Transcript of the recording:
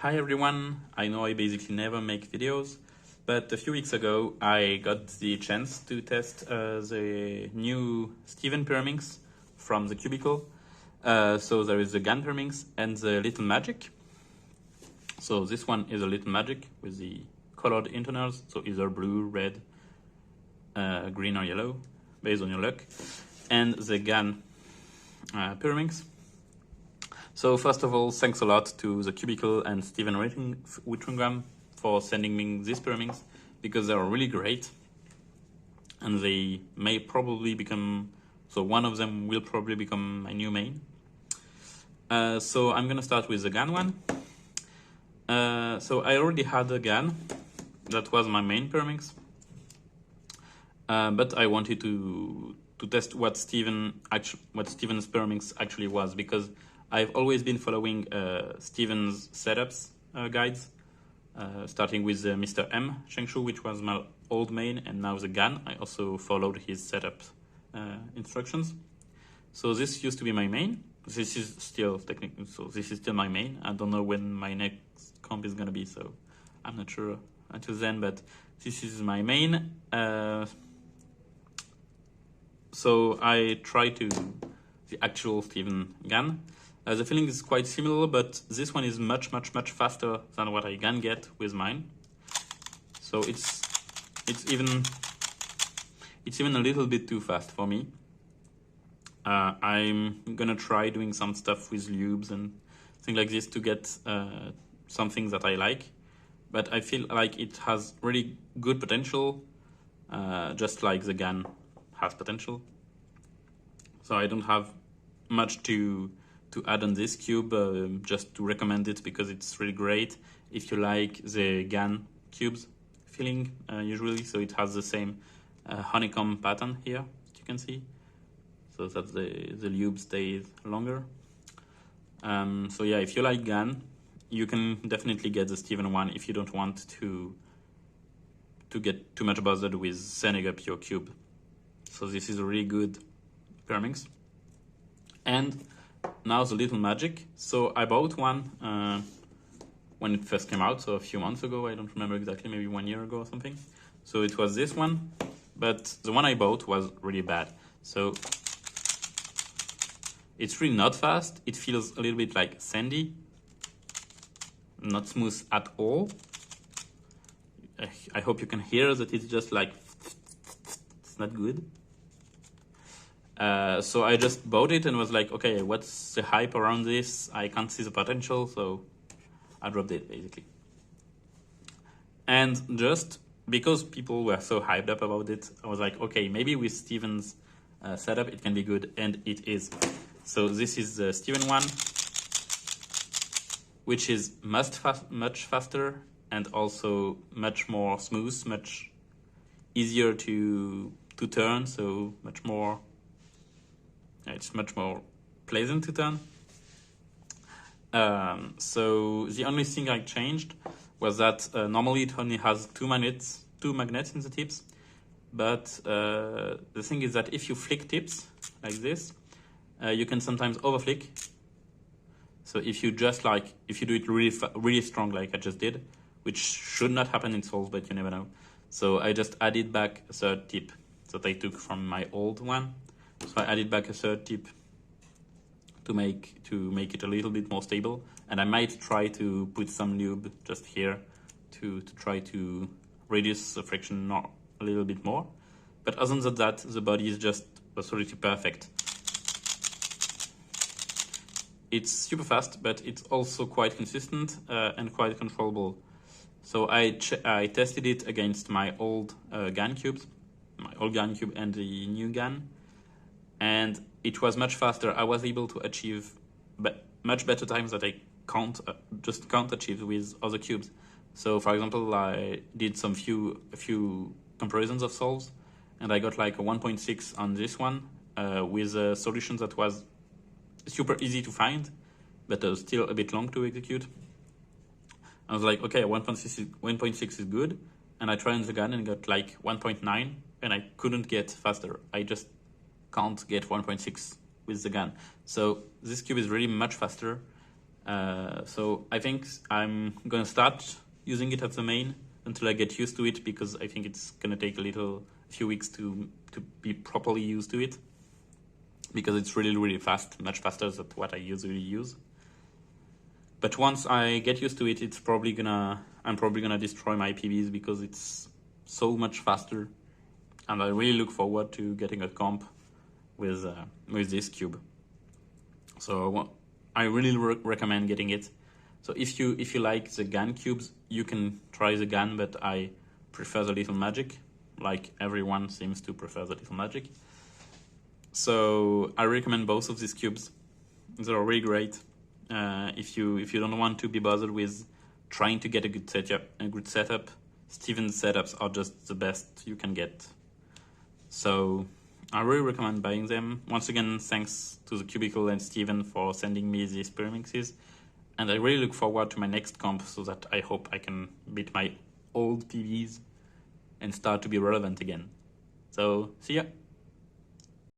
Hi everyone, I know I basically never make videos, but a few weeks ago I got the chance to test the new Steven Pyraminx from the Cubicle. So there is the Gun Pyraminx and the Little Magic. So this one is a Little Magic with the colored internals, so either blue, red, green or yellow, based on your luck. And the Gun Pyraminx. So first of all, thanks a lot to the Cubicle and Steven Wittringham for sending me these Pyraminx because they are really great and they may probably become, so one of them will probably become my new main. So I'm gonna start with the gun one. So I already had a gun, that was my main Pyraminx, but I wanted to test what Steven's Pyraminx actually was, because I've always been following Steven's setups guides, starting with Mr. M Shengshu, which was my old main, and now the gun. I also followed his setup instructions. So this used to be my main. This is still technically, so this is still my main. I don't know when my next comp is gonna be, so I'm not sure until then, but this is my main. So I try to the actual Steven gun. The feeling is quite similar, but this one is much faster than what I can get with mine. So it's even a little bit too fast for me. I'm gonna try doing some stuff with lubes and things like this to get something that I like, but I feel like it has really good potential, just like the gun has potential. So I don't have much to add on this cube, just to recommend it because it's really great if you like the gun cubes feeling usually. So it has the same honeycomb pattern here, as you can see, so that the lube stays longer. So yeah, if you like gun, you can definitely get the Steven one if you don't want to get too much bothered with setting up your cube. So this is a really good Pyraminx. And now the Little Magic. So I bought one when it first came out, so a few months ago. I don't remember exactly, maybe 1 year ago or something. So it was this one, but the one I bought was really bad. So it's really not fast. It feels a little bit like sandy, not smooth at all. I hope you can hear that it's just like, it's not good. So I just bought it and was like, okay, what's the hype around this? I can't see the potential, so I dropped it basically. And just because people were so hyped up about it, I was like, okay, maybe with Steven's setup it can be good, and it is. So this is the Steven one, which is much faster and also much more smooth, much easier to turn, so much more. It's much more pleasant to turn. So the only thing I changed was that normally it only has two magnets in the tips, but the thing is that if you flick tips like this, you can sometimes overflick. So if you do it really strong like I just did, which should not happen in Souls, but you never know. So I just added back a third tip that I took from my old one. So I added back a third tip to make it a little bit more stable, and I might try to put some lube just here to try to reduce the friction a little bit more. But other than that, the body is just absolutely perfect. It's super fast, but it's also quite consistent and quite controllable. So I tested it against my old gun cubes, and the new gun, and it was much faster. I was able to achieve much better times that I just can't achieve with other cubes. So for example, I did a few comparisons of solves, and I got like a 1.6 on this one with a solution that was super easy to find, but still a bit long to execute. I was like, okay, 1.6 is good, and I tried the gun and got like 1.9, and I couldn't get faster. I just can't get 1.6 with the gun. So this cube is really much faster, So I think I'm gonna start using it as the main until I get used to it, because I think it's gonna take a few weeks to be properly used to it, because it's really fast, much faster than what I usually use. But once I get used to it, I'm probably gonna destroy my PVs, because it's so much faster, and I really look forward to getting a comp with this cube. So I really recommend getting it. So if you like the GAN cubes, you can try the GAN, but I prefer the Little Magic. Like everyone seems to prefer the Little Magic. So I recommend both of these cubes. They're really great. If you don't want to be bothered with trying to get a good setup, Steven's setups are just the best you can get. So I really recommend buying them. Once again, thanks to the Cubicle and Steven for sending me these Pyraminxes. And I really look forward to my next comp, so that I hope I can beat my old PVs and start to be relevant again. So, see ya!